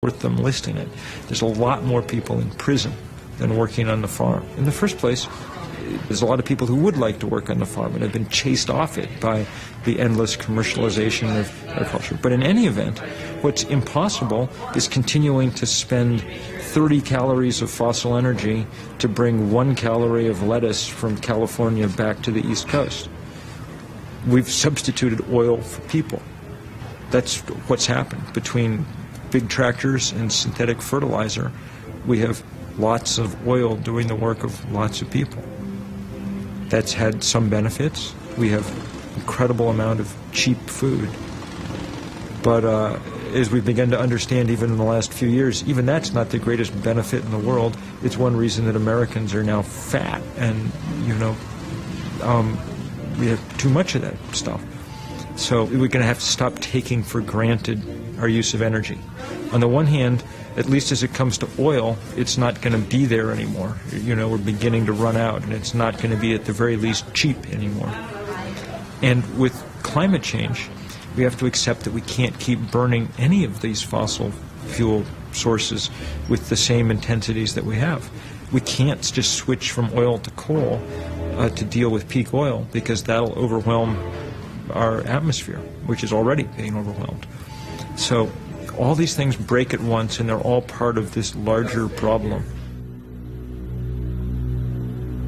worth them listing it. There's a lot more people in prison than working on the farm. In the first place, there's a lot of people who would like to work on the farm and have been chased off it by the endless commercialization of agriculture. But in any event, what's impossible is continuing to spend 30 calories of fossil energy to bring 1 calorie of lettuce from California back to the East Coast. We've substituted oil for people. That's what's happened. Between big tractors and synthetic fertilizer, we have lots of oil doing the work of lots of people. That's had some benefits. We have incredible amount of cheap food. But as we've begun to understand even in the last few years, even that's not the greatest benefit in the world. It's one reason that Americans are now fat and, we have too much of that stuff. So we're going to have to stop taking for granted our use of energy. On the one hand, at least as it comes to oil, it's not going to be there anymore. We're beginning to run out, and it's not going to be at the very least cheap anymore. And with climate change, we have to accept that we can't keep burning any of these fossil fuel sources with the same intensities that we have. We can't just switch from oil to coal to deal with peak oil, because that'll overwhelm our atmosphere, which is already being overwhelmed. So all these things break at once, and they're all part of this larger problem.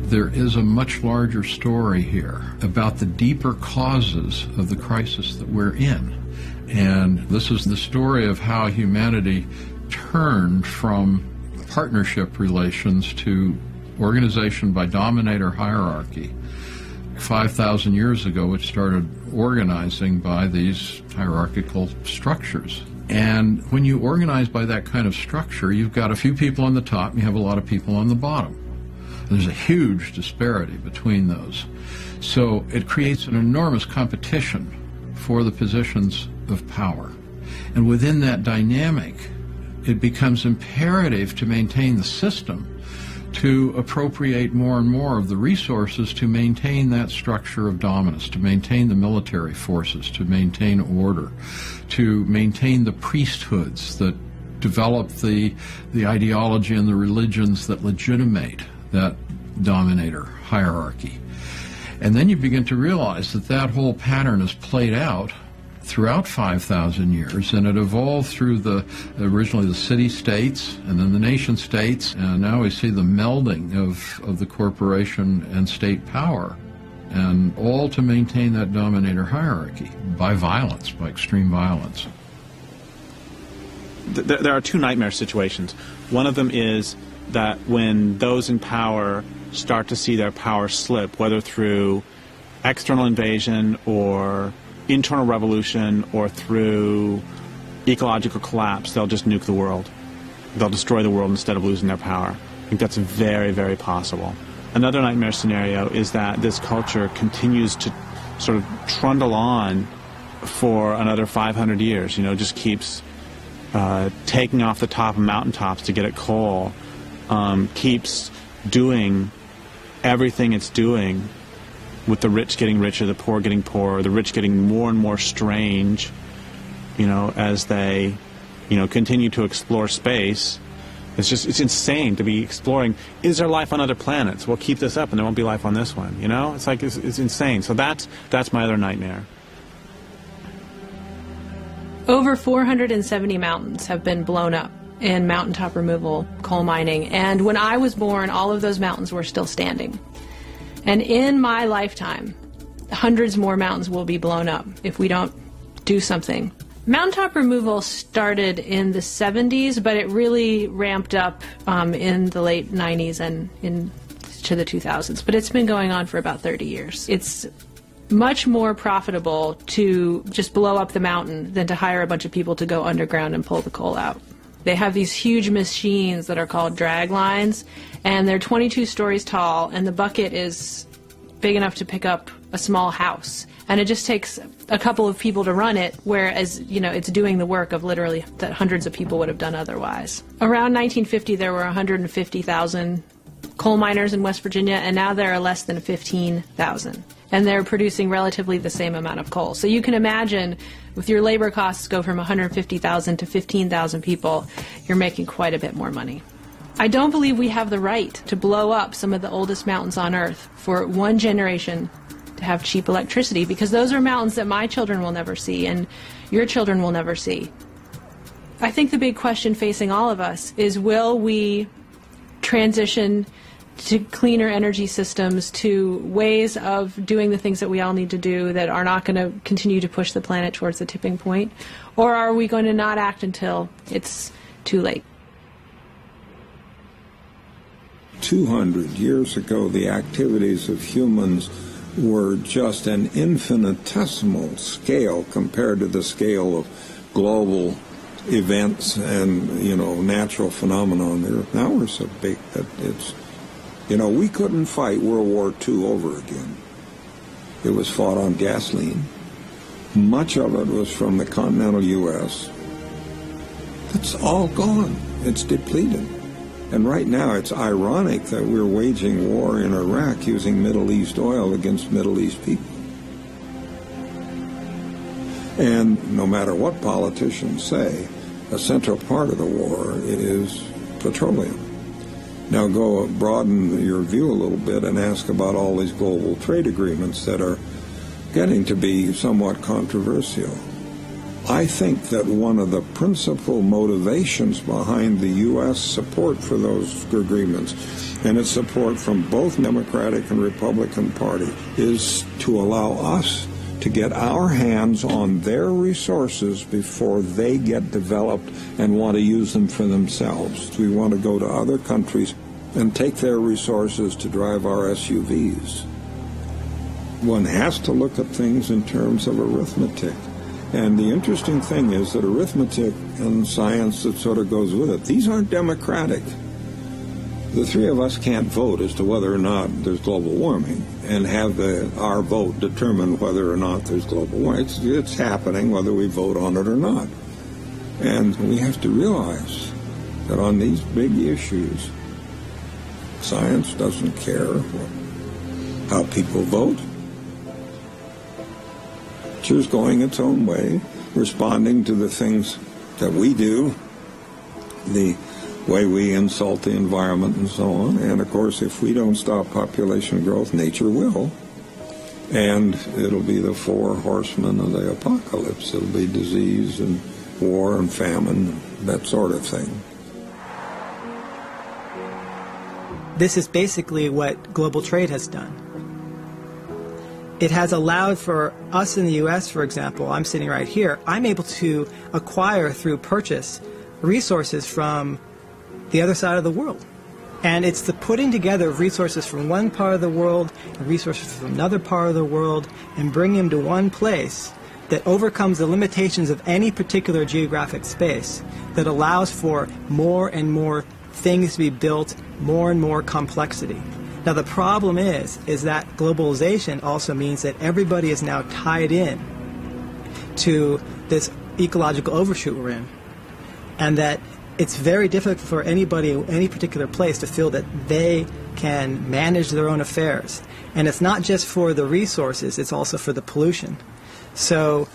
There is a much larger story here about the deeper causes of the crisis that we're in. And this is the story of how humanity turned from partnership relations to organization by dominator hierarchy. 5,000 years ago, it started organizing by these hierarchical structures. And when you organize by that kind of structure, you've got a few people on the top and you have a lot of people on the bottom. There's a huge disparity between those. So it creates an enormous competition for the positions of power. And within that dynamic, it becomes imperative to maintain the system, to appropriate more and more of the resources to maintain that structure of dominance, to maintain the military forces, to maintain order, to maintain the priesthoods that develop the ideology and the religions that legitimate that dominator hierarchy. And then you begin to realize that that whole pattern is played out throughout 5,000 years, and it evolved through originally the city-states and then the nation-states, and now we see the melding of the corporation and state power, and all to maintain that dominator hierarchy by violence, by extreme violence. There are two nightmare situations. One of them is that when those in power start to see their power slip, whether through external invasion or internal revolution or through ecological collapse, they'll just nuke the world. They'll destroy the world instead of losing their power. I think that's very, very possible. Another nightmare scenario is that this culture continues to sort of trundle on for another 500 years, just keeps taking off the top of mountaintops to get at coal, keeps doing everything it's doing, with the rich getting richer, the poor getting poorer, the rich getting more and more strange, as they, continue to explore space. It's insane to be exploring, is there life on other planets? We'll keep this up and there won't be life on this one, It's like, it's insane. So that's my other nightmare. Over 470 mountains have been blown up in mountaintop removal, coal mining, and when I was born, all of those mountains were still standing. And in my lifetime, hundreds more mountains will be blown up if we don't do something. Mountaintop removal started in the 70s, but it really ramped up in the late 90s and into the 2000s. But it's been going on for about 30 years. It's much more profitable to just blow up the mountain than to hire a bunch of people to go underground and pull the coal out. They have these huge machines that are called drag lines, and they're 22 stories tall, and the bucket is big enough to pick up a small house. And it just takes a couple of people to run it, whereas, it's doing the work of literally that hundreds of people would have done otherwise. Around 1950, there were 150,000 coal miners in West Virginia, and now there are less than 15,000. and they're producing relatively the same amount of coal. So you can imagine, with your labor costs go from 150,000 to 15,000 people, you're making quite a bit more money. I don't believe we have the right to blow up some of the oldest mountains on Earth for one generation to have cheap electricity, because those are mountains that my children will never see and your children will never see. I think the big question facing all of us is, will we transition to cleaner energy systems, to ways of doing the things that we all need to do that are not going to continue to push the planet towards the tipping point? Or are we going to not act until it's too late? 200 years ago, the activities of humans were just an infinitesimal scale compared to the scale of global events and, natural phenomena. Now we're so big that it's, we couldn't fight World War II over again. It was fought on gasoline. Much of it was from the continental U.S. It's all gone. It's depleted. And right now it's ironic that we're waging war in Iraq using Middle East oil against Middle East people. And no matter what politicians say, a central part of the war is petroleum. Now go broaden your view a little bit and ask about all these global trade agreements that are getting to be somewhat controversial. I think that one of the principal motivations behind the U.S. support for those agreements, and its support from both Democratic and Republican Party, is to allow us to get our hands on their resources before they get developed and want to use them for themselves. We want to go to other countries and take their resources to drive our SUVs. One has to look at things in terms of arithmetic. And the interesting thing is that arithmetic and science that sort of goes with it, these aren't democratic. The three of us can't vote as to whether or not there's global warming and have our vote determine whether or not there's global warming. It's happening whether we vote on it or not. And we have to realize that on these big issues, science doesn't care how people vote. Nature's going its own way, responding to the things that we do, the way we insult the environment and so on. And of course, if we don't stop population growth, nature will. And it'll be the four horsemen of the apocalypse. It'll be disease and war and famine, that sort of thing. This is basically what global trade has done. It has allowed for us in the U.S., for example, I'm sitting right here, I'm able to acquire through purchase resources from the other side of the world. And it's the putting together of resources from one part of the world and resources from another part of the world and bringing them to one place that overcomes the limitations of any particular geographic space, that allows for more and more things to be built, more and more complexity. Now the problem is that globalization also means that everybody is now tied in to this ecological overshoot we're in, and that it's very difficult for anybody in any particular place to feel that they can manage their own affairs. And it's not just for the resources, it's also for the pollution. So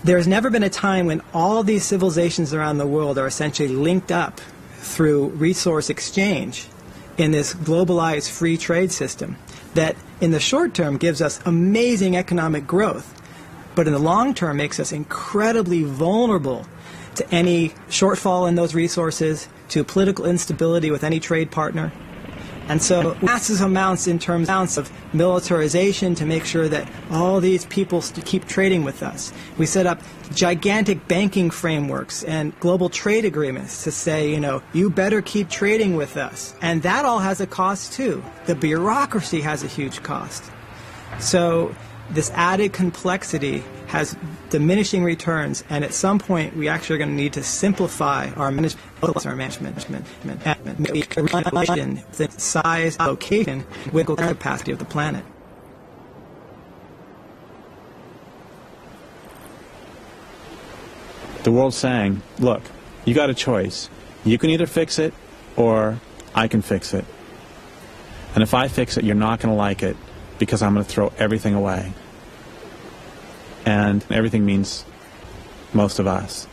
there's never been a time when all these civilizations around the world are essentially linked up through resource exchange in this globalized free trade system that in the short term gives us amazing economic growth, but in the long term makes us incredibly vulnerable to any shortfall in those resources, to political instability with any trade partner. And so massive amounts in terms of militarization to make sure that all these people keep trading with us. We set up gigantic banking frameworks and global trade agreements to say, you better keep trading with us. And that all has a cost too. The bureaucracy has a huge cost. So this added complexity has diminishing returns, and at some point we actually are going to need to simplify our management, the size, location, with the capacity of the planet. The world's saying, look, you got a choice. You can either fix it or I can fix it. And if I fix it, you're not going to like it. because I'm going to throw everything away. And everything means most of us.